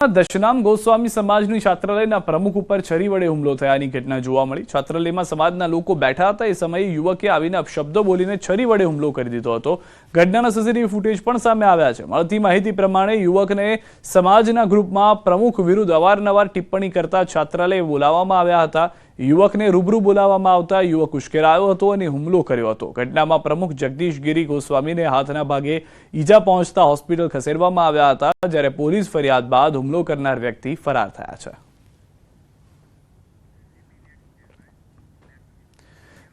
દશનામ ગોસ્વામી સમાજની છાત્રાલયના પ્રમુખ ઉપર છરી વડે હુમલો થયાની ઘટના જોવા મળી। છાત્રાલયમાં સમાજના લોકો બેઠા હતા। એ સમયે યુવકે આવીને અપશબ્દો બોલીને છરી વડે હુમલો કરી દીધો હતો। ઘટનાના સીસીટીવી ફૂટેજ પણ સામે આવ્યા છે। મળતી માહિતી પ્રમાણે યુવકને સમાજના ગ્રુપમાં પ્રમુખ વિરુદ્ધ અવારનવાર ટિપ્પણી કરતા છાત્રાલય બોલાવવામાં આવ્યા હતા। યુવકને રૂબરૂ બોલાવવામાં આવતા યુવક ઉશ્કેરાયો હતો અને હુમલો કર્યો હતો। ઘટનામાં પ્રમુખ જગદીશ ગિરી ગોસ્વામીને હાથના ભાગે ઈજા પહોંચતા હોસ્પિટલ ખસેડવામાં આવ્યા હતા, જ્યારે પોલીસ ફરિયાદ બાદ હુમલો કરનાર વ્યક્તિ ફરાર થયા છે।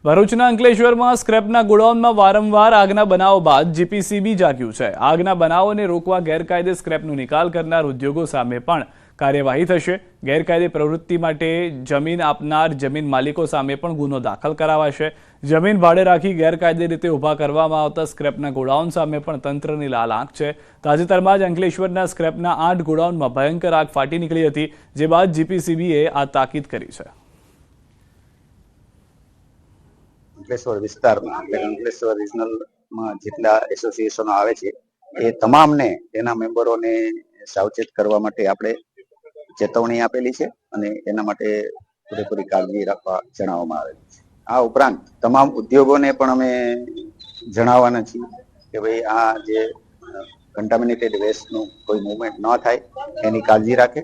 ભરૂચના અંકલેશ્વરમાં સ્ક્રેપના ગોડાઉનમાં વારંવાર આગના બનાવો બાદ જીપીસીબી જાગ્યું છે। આગના બનાવોને રોકવા ગેરકાયદે સ્ક્રેપનો નિકાલ કરનાર ઉદ્યોગો સામે પણ કાર્યવાહી થશે। ગેરકાયદે પ્રવૃત્તિ માટે જમીન આપનાર જમીન માલિકો સામે પણ ગુનો દાખલ કરાવાશે। જમીન ભાડે રાખી ગેરકાયદે રીતે ઊભા કરવામાં આવતા સ્ક્રેપના ગોડાઉન સામે પણ તંત્રની લાલ આંખ છે। તાજેતરમાં જ અંકલેશ્વરના સ્ક્રેપના 8 ગોડાઉનમાં ભયંકર આગ ફાટી નીકળી હતી, જે બાદ જીપીસીબીએ આ તાકીદ કરી છે। અંકલેશ્વર વિસ્તારમાં એટલે અંકલેશ્વર રિજનલમાં જેટલા એસોસિએશનો આવે છે એ તમામને તેના મેમ્બરોને સાવચેત કરવા માટે આપણે ચેતવણી આપેલી છે અને એના માટે પૂરેપૂરી કાળજી રાખવા જણાવવામાં આવેલ છે। આ ઉપરાંત તમામ ઉદ્યોગોને પણ અમે જણાવવાના છીએ કે ભાઈ આ જે કન્ટામિનેટેડ વેસ્ટનું કોઈ મૂવમેન્ટ ન થાય એની કાળજી રાખે।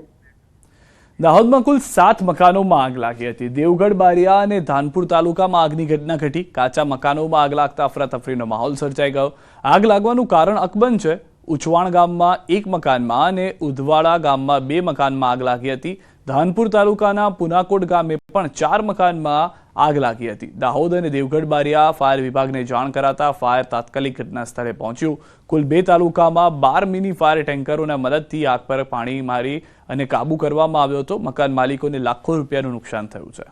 દાહોદમાં કુલ 7 મકાનોમાં આગ લાગી હતી। દેવગઢ, બારિયા અને ધાનપુર તાલુકામાં આગની ઘટના ઘટી। કાચા મકાનોમાં આગ લાગતા અફરાતફરીનો માહોલ સર્જાઈ ગયો। આગ લાગવાનું કારણ અકબંધ છે। ઉચવાણ ગામમાં 1 મકાનમાં અને ઉધવાડા ગામમાં 2 મકાનમાં આગ લાગી હતી। ધાનપુર તાલુકાના પુનાકોટ ગામે પણ 4 મકાનમાં આગ લાગી હતી। દાહોદ અને દેવગઢ બારિયા ફાયર વિભાગને જાણ કરાતા ફાયર તાત્કાલિક ઘટના સ્થળે પહોંચ્યું। કુલ 2 તાલુકામાં 12 મિની ફાયર ટેન્કરોના મદદથી આગ પર પાણી મારી અને કાબુ કરવામાં આવ્યો હતો। મકાન માલિકોને લાખો રૂપિયાનું નુકસાન થયું છે।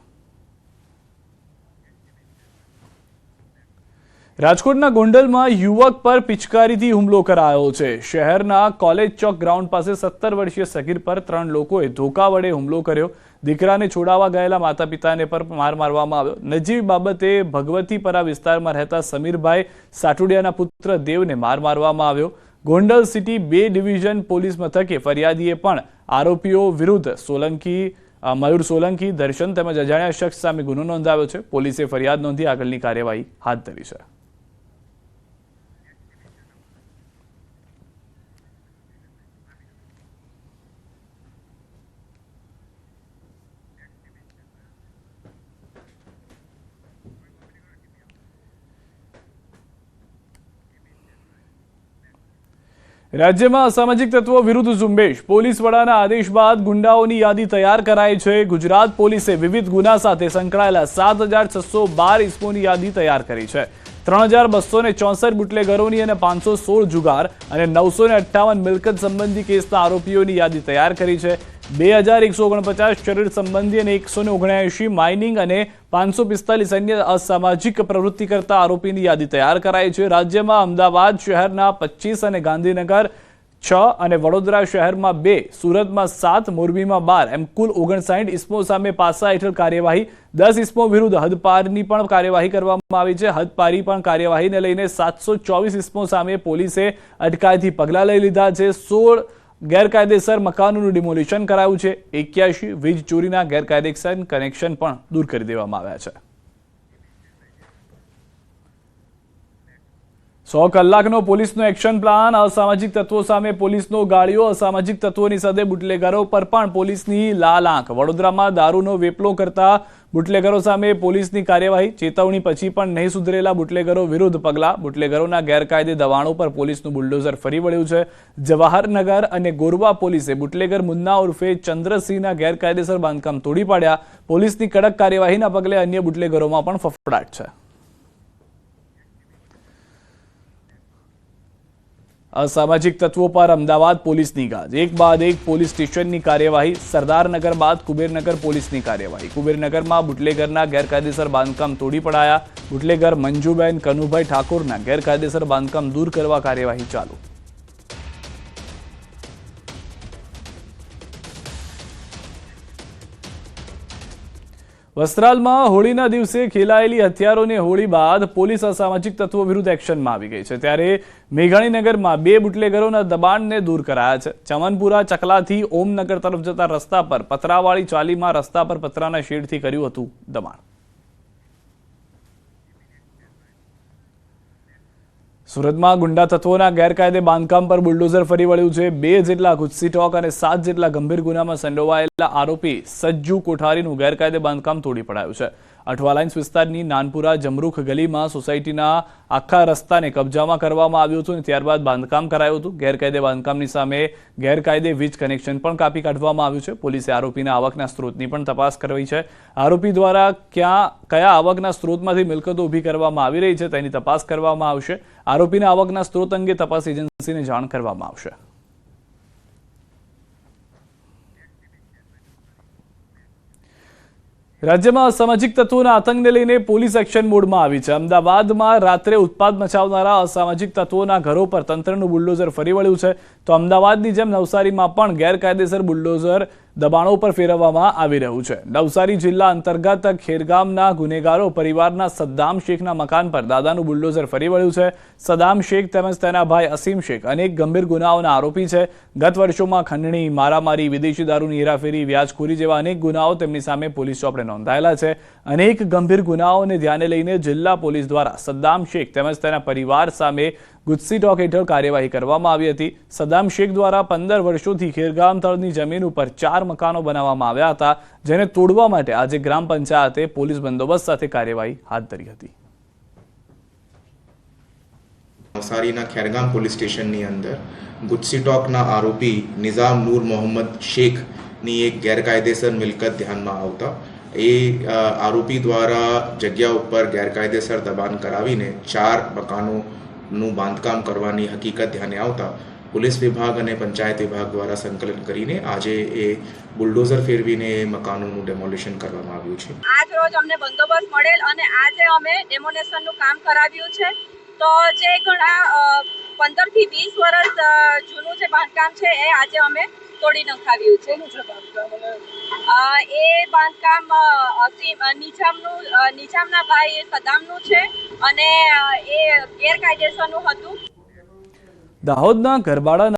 રાજકોટના ગોંડલમાં યુવક પર પિચકારીથી હુમલો કરાયો છે। શહેરના કોલેજ ચોક ગ્રાઉન્ડ પાસે 17 વર્ષીય સગીર પર 3 લોકોએ ધોકા વડે હુમલો કર્યો। દીકરાને છોડાવવા ગયેલા માતા પિતાને પર માર મારવામાં આવ્યો। નજીવી બાબતે ભગવતીપરા વિસ્તારમાં રહેતા સમીરભાઈ સાટુડિયાના પુત્ર દેવને માર મારવામાં આવ્યો। ગોંડલ સિટી 2 ડિવિઝન પોલીસ મથકે ફરિયાદીએ પણ આરોપીઓ વિરુદ્ધ મયુર સોલંકી, દર્શન તેમજ અજાણ્યા શખ્સ સામે ગુનો નોંધાવ્યો છે। પોલીસે ફરિયાદ નોંધી આગળની કાર્યવાહી હાથ ધરી છે। રાજ્યમાં અસામાજિક તત્વો વિરુદ્ધ ઝુંબેશ। પોલીસ વડાના આદેશ બાદ ગુંડાઓની યાદી તૈયાર કરાઈ છે। ગુજરાત પોલીસે વિવિધ ગુના સાથે સંકળાયેલા 7612 ઇસમોની યાદી તૈયાર કરી છે। 3264 બુટલેગરોની અને 516 જુગાર અને 958 મિલકત સંબંધી કેસના આરોપીઓની યાદી તૈયાર કરી છે। 2149 શરીર સંબંધી અને 179 માઇનિંગ અને 545 અન્ય અસામાજિક પ્રવૃત્તિ કરતા આરોપીની યાદી તૈયાર કરાઈ છે। રાજ્યમાં અમદાવાદ શહેરના 25 અને ગાંધીનગર 6 અને વડોદરા શહેરમાં 2, સુરતમાં 7, મોરબીમાં 12 એમ કુલ 59 ઇસમો સામે પાસા હેઠળ કાર્યવાહી। 10 ઇસમો વિરુદ્ધ હદપારની પણ કાર્યવાહી કરવામાં આવી છે। હદપારી પણ કાર્યવાહીને લઈને 724 ઇસમો સામે પોલીસે અટકાયતી પગલાં લઈ લીધા છે। 16 ગેરકાયદેસર મકાનોનું ડિમોલિશન કરાયું છે। 81 વીજ ચોરીના ગેરકાયદેસર કનેક્શન પણ દૂર કરી દેવામાં આવ્યા છે। 100 કલાકનો પોલીસનો એક્શન પ્લાન। અસામાજિક તત્વો સામે પોલીસનો ગાળિયો। અસામાજિક તત્વોની સાથે બુટલેગરો પર પણ પોલીસની લાલ આંખ। વડોદરામાં દારૂનો વેપલો કરતા બુટલેગરો સામે પોલીસની કાર્યવાહી। ચેતવણી પછી પણ નહીં સુધરેલા બુટલેગરો વિરુદ્ધ પગલાં। બુટલેગરોના ગેરકાયદે દબાણો પર પોલીસનું બુલડોઝર ફરી વળ્યું છે। જવાહરનગર અને ગોરવા પોલીસે બુટલેગર મુન્ના ઉર્ફે ચંદ્રસિંહના ગેરકાયદેસર બાંધકામ તોડી પાડ્યા। પોલીસની કડક કાર્યવાહીના પગલે અન્ય બુટલેગરોમાં પણ ફફડાટ છે। અસામાજિક તત્વો પર અમદાવાદ પોલીસની ગાજ। એક બાદ એક પોલીસ સ્ટેશનની કાર્યવાહી। સરદારનગર બાદ કુબેરનગર પોલીસની કાર્યવાહી। કુબેરનગરમાં બુટલેગરના ગેરકાયદેસર બાંધકામ તોડી પડાયા। બુટલેગર મંજુબેન કનુભાઈ ઠાકોરના ગેરકાયદેસર બાંધકામ દૂર કરવા કાર્યવાહી ચાલુ। વસ્ત્રાલમાં હોળીના દિવસે ખેલાયેલી હથિયારોની હોળી બાદ પોલીસ અસામાજિક તત્વો વિરુદ્ધ એક્શનમાં આવી ગઈ છે। ત્યારે મેઘાણીનગરમાં 2 બુટલેગરોના દબાણને દૂર કરાયા છે। ચમનપુરા ચકલાથી ઓમનગર તરફ જતા રસ્તા પર પતરાવાળી ચાલીમાં રસ્તા પર પતરાના શેડથી કર્યું હતું દબાણ। સુરતમાં ગુંડા તત્વોના ગેરકાયદે બાંધકામ પર બુલડોઝર ફરી વળ્યું છે। 2 જેટલા ગુસ્સી ટોક અને 7 જેટલા ગંભીર ગુનામાં સંડોવાયેલા આરોપી સજ્જુ કોઠારીનું ગેરકાયદે બાંધકામ તોડી પડાયું છે। અઠવા લાઇન્સ વિસ્તારની નાનપુરા જમરૂખ ગલીમાં સોસાયટીના આખા રસ્તાને કબજામાં કરવામાં આવ્યું હતું અને ત્યારબાદ બાંધકામ કરાયું હતું। ગેરકાયદે બાંધકામની સામે ગેરકાયદે વીજ કનેક્શન પણ કાપી કાઢવામાં આવ્યું છે। પોલીસે આરોપીના આવકના સ્ત્રોતની પણ તપાસ કરવી છે। આરોપી દ્વારા કયા આવકના સ્ત્રોતમાંથી મિલકતો ઊભી કરવામાં આવી રહી છે તેની તપાસ કરવામાં આવશે। આરોપીના આવકના સ્ત્રોત અંગે તપાસ એજન્સીને જાણ કરવામાં આવશે। રાજ્યમાં અસામાજિક તત્વોના આતંકને લઈને પોલીસ એક્શન મોડમાં આવી છે। અમદાવાદમાં રાત્રે ઉત્પાદ મચાવનારા અસામાજિક તત્વોના ઘરો પર તંત્રનું બુલડોઝર ફરી વળ્યું છે। તો અમદાવાદની જેમ નવસારીમાં પણ ગેરકાયદેસર બુલડોઝર દબાણો પર ફેરવવામાં આવી રહ્યું છે। નવસારી જિલ્લા અંતર્ગત ખેરગામના ગુનેગારો પરિવારના સદ્દામ શેખના મકાન પર દાદાનું બુલડોઝર ફરી વળ્યું છે। સદ્દામ શેખ તેમજ તેના ભાઈ અસીમ શેખ અનેક ગંભીર ગુનાઓના આરોપી છે। ગત વર્ષોમાં ખંડણી, મારામારી, વિદેશી દારૂની હેરાફેરી, વ્યાજખોરી જેવા અનેક ગુનાઓ તેમની સામે પોલીસ ચોપડે નોંધાયેલા છે। અનેક ગંભીર ગુનાઓને ધ્યાને લઈને જિલ્લા પોલીસ દ્વારા સદ્દામ શેખ તેમજ તેના પરિવાર સામે ગુસ્સી ટોક હેઠળ કાર્યવાહી કરવામાં આવી હતી। સદ્દામ શેખ દ્વારા 15 વર્ષોથી ખેરગામ તળની જમીન ઉપર 4 મકાનો બનાવવામાં આવ્યા હતા, જેને તોડવા માટે આજે ગ્રામ પંચાયતે પોલીસ બંદોબસ્ત સાથે કાર્યવાહી હાથ ધરી હતી। નવસારીના ખેરગામ પોલીસ સ્ટેશનની અંદર ગુસ્સી ટોકના આરોપી નિઝામ નૂર મોહમ્મદ શેખની એક ગેરકાયદેસર મિલકત ધ્યાનમાં આવતા એ આરોપી દ્વારા જગ્યા ઉપર ગેરકાયદેસર દબાણ કરાવીને 4 મકાનોનું બાંધકામ કરવાની હકીકત ધ્યાને આવતા પોલીસ વિભાગ અને પંચાયત વિભાગ દ્વારા સંકલન કરીને આજે એ બુલડોઝર ફેરવીને એ મકાનોનું ડેમોલિશન કરવામાં આવ્યું છે। આજ રોજ અમને બંદોબસ્ત મળેલ અને આજે અમે ડેમોનેશનનું કામ કરાવ્યું છે। તો જે ઘણા 15 થી 20 વર્ષ જૂનું જે બાંધકામ છે એ આજે અમે તોડી નખાવ્યું છે। એ બાંધકામ નિજામના ભાઈ સદ્દામનું છે અને એ ગેરકાયદેસરનું હતું। દાહોદના ગરબાડા